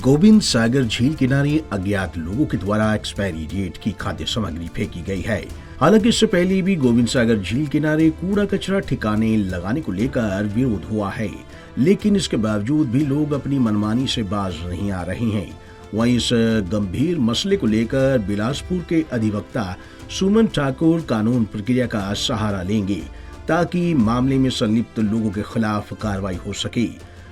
गोविंद सागर झील किनारे अज्ञात लोगों के द्वारा एक्सपायरी डेट की खाद्य सामग्री फेंकी गई है। हालांकि इससे पहले भी गोविंद सागर झील किनारे कूड़ा कचरा ठिकाने लगाने को लेकर विरोध हुआ है, लेकिन इसके बावजूद भी लोग अपनी मनमानी से बाज नहीं आ रहे हैं। वहीं इस गंभीर मसले को लेकर बिलासपुर के अधिवक्ता सुमन ठाकुर कानून प्रक्रिया का सहारा लेंगे ताकि मामले में संलिप्त लोगों के खिलाफ कार्रवाई हो सके।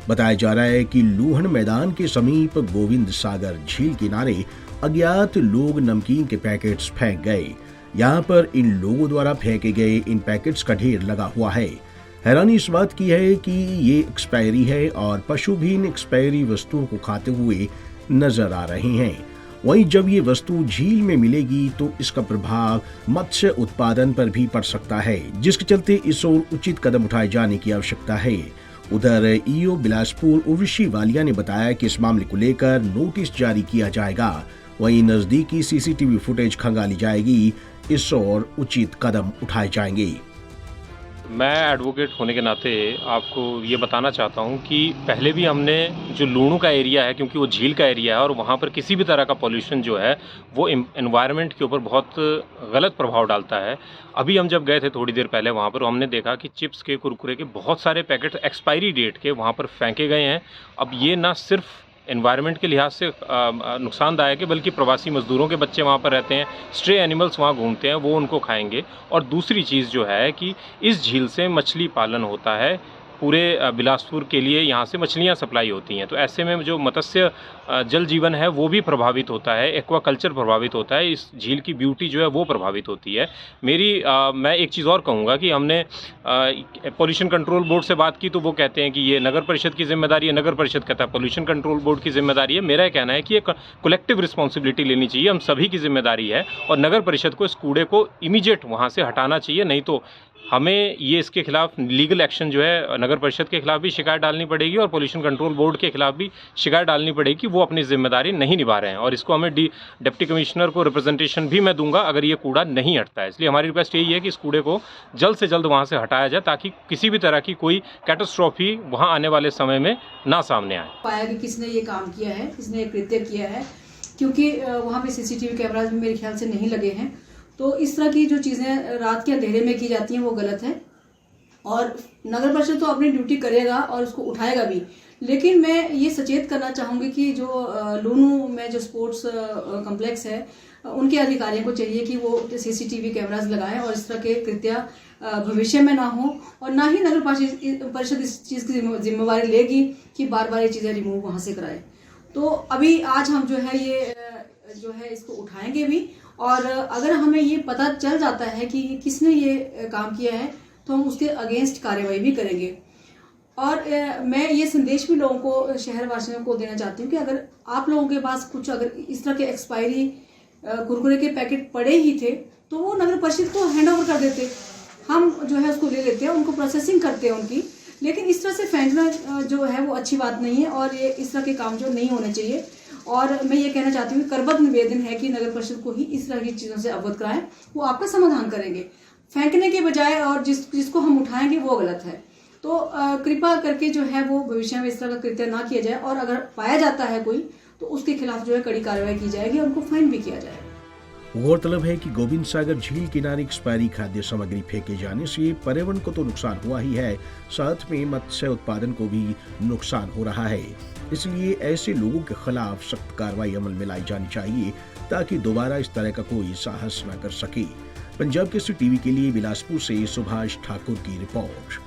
बताया जा रहा है कि लूहण मैदान के समीप गोविंद सागर झील किनारे अज्ञात लोग नमकीन के पैकेट्स फेंक गए। यहाँ पर इन लोगों द्वारा फेंके गए इन पैकेट्स का ढेर लगा हुआ है। हैरानी इस बात की है कि ये एक्सपायरी है और पशु भी इन एक्सपायरी वस्तुओं को खाते हुए नजर आ रहे हैं। वहीं जब ये वस्तु झील में मिलेगी तो इसका प्रभाव मत्स्य उत्पादन पर भी पड़ सकता है, जिसके चलते इस ओर उचित कदम उठाए जाने की आवश्यकता है। उधर ईओ बिलासपुर उर्वशी वालिया ने बताया कि इस मामले को लेकर नोटिस जारी किया जाएगा। वहीं नजदीकी सीसीटीवी फुटेज खंगाली जाएगी, इस ओर उचित कदम उठाए जाएंगे। मैं एडवोकेट होने के नाते आपको ये बताना चाहता हूँ कि पहले भी हमने जो लूणू का एरिया है, क्योंकि वो झील का एरिया है और वहाँ पर किसी भी तरह का पॉल्यूशन जो है वो एनवायरनमेंट के ऊपर बहुत गलत प्रभाव डालता है। अभी हम जब गए थे थोड़ी देर पहले वहाँ पर, हमने देखा कि चिप्स के, कुरकुरे के बहुत सारे पैकेट एक्सपायरी डेट के वहाँ पर फेंके गए हैं। अब ये ना सिर्फ एनवायरनमेंट के लिहाज से नुकसानदायक है, बल्कि प्रवासी मज़दूरों के बच्चे वहाँ पर रहते हैं, स्ट्रे एनिमल्स वहाँ घूमते हैं, वो उनको खाएंगे। और दूसरी चीज़ जो है कि इस झील से मछली पालन होता है, पूरे बिलासपुर के लिए यहाँ से मछलियाँ सप्लाई होती हैं। तो ऐसे में जो मत्स्य जल जीवन है वो भी प्रभावित होता है, एक्वा कल्चर प्रभावित होता है, इस झील की ब्यूटी जो है वो प्रभावित होती है। मैं एक चीज़ और कहूँगा कि हमने पोल्यूशन कंट्रोल बोर्ड से बात की तो वो कहते हैं कि ये नगर परिषद की जिम्मेदारी है। नगर परिषद कहता है पोल्यूशन कंट्रोल बोर्ड की जिम्मेदारी है। मेरा कहना है कि ये कलेक्टिव रिस्पॉन्सिबिलिटी लेनी चाहिए, हम सभी की जिम्मेदारी है और नगर परिषद को इस कूड़े को इमीडिएट वहाँ से हटाना चाहिए। नहीं तो हमें ये इसके खिलाफ लीगल एक्शन जो है नगर परिषद के खिलाफ भी शिकायत डालनी पड़ेगी और पोल्यूशन कंट्रोल बोर्ड के खिलाफ भी शिकायत डालनी पड़ेगी कि वो अपनी जिम्मेदारी नहीं निभा रहे हैं। और इसको हमें डिप्टी कमिश्नर को रिप्रेजेंटेशन भी मैं दूंगा अगर ये कूड़ा नहीं हटता है। इसलिए हमारी रिक्वेस्ट यही है कि इस कूड़े को जल्द से जल्द वहाँ से हटाया जाए ताकि किसी भी तरह की कोई कैटास्ट्रॉफी वहाँ आने वाले समय में ना सामने आए। पाया कि किसने ये काम किया है, किसने ये कृत्य किया है, क्योंकि वहाँ पे सीसीटीवी कैमराज मेरे ख्याल से नहीं लगे हैं। तो इस तरह की जो चीज़ें रात के अंधेरे में की जाती हैं वो गलत है और नगर परिषद तो अपनी ड्यूटी करेगा और उसको उठाएगा भी। लेकिन मैं ये सचेत करना चाहूँगी कि जो लूनू में जो स्पोर्ट्स कॉम्प्लेक्स है उनके अधिकारियों को चाहिए कि वो सीसीटीवी कैमराज लगाएं और इस तरह के कृत्य भविष्य में ना हो और ना ही नगर परिषद इस चीज़ की जिम्मेवारी लेगी कि बार बार ये चीज़ें रिमूव वहाँ से कराए। तो अभी आज हम जो है ये जो है इसको उठाएंगे भी और अगर हमें ये पता चल जाता है कि किसने ये काम किया है तो हम उसके अगेंस्ट कार्रवाई भी करेंगे। और मैं ये संदेश भी लोगों को, शहरवासियों को देना चाहती हूँ कि अगर आप लोगों के पास कुछ अगर इस तरह के एक्सपायरी कुरकुरे के पैकेट पड़े ही थे तो वो नगर परिषद को हैंड ओवर कर देते, हम जो है उसको ले लेते हैं, उनको प्रोसेसिंग करते हैं उनकी। लेकिन इस तरह से फेंकना जो है वो अच्छी बात नहीं है और ये इस तरह के काम जो नहीं होने चाहिए। और मैं ये कहना चाहती हूँ कि करबद्ध निवेदन है कि नगर परिषद को ही इस तरह की चीज़ों से अवगत कराएं, वो आपका समाधान करेंगे फेंकने के बजाय, और जिसको हम उठाएंगे वो गलत है। तो कृपा करके जो है वो भविष्य में इस तरह का कृत्य ना किया जाए और अगर पाया जाता है कोई तो उसके खिलाफ जो है कड़ी कार्रवाई की जाएगी और उनको फाइन भी किया जाएगा। गौरतलब है कि गोविंद सागर झील किनारे एक्सपायरी खाद्य सामग्री फेंके जाने से पर्यावरण को तो नुकसान हुआ ही है, साथ में मत्स्य उत्पादन को भी नुकसान हो रहा है। इसलिए ऐसे लोगों के खिलाफ सख्त कार्रवाई अमल में लाई जानी चाहिए ताकि दोबारा इस तरह का कोई साहस न कर सके। पंजाब केसरी टीवी के लिए बिलासपुर से सुभाष ठाकुर की रिपोर्ट।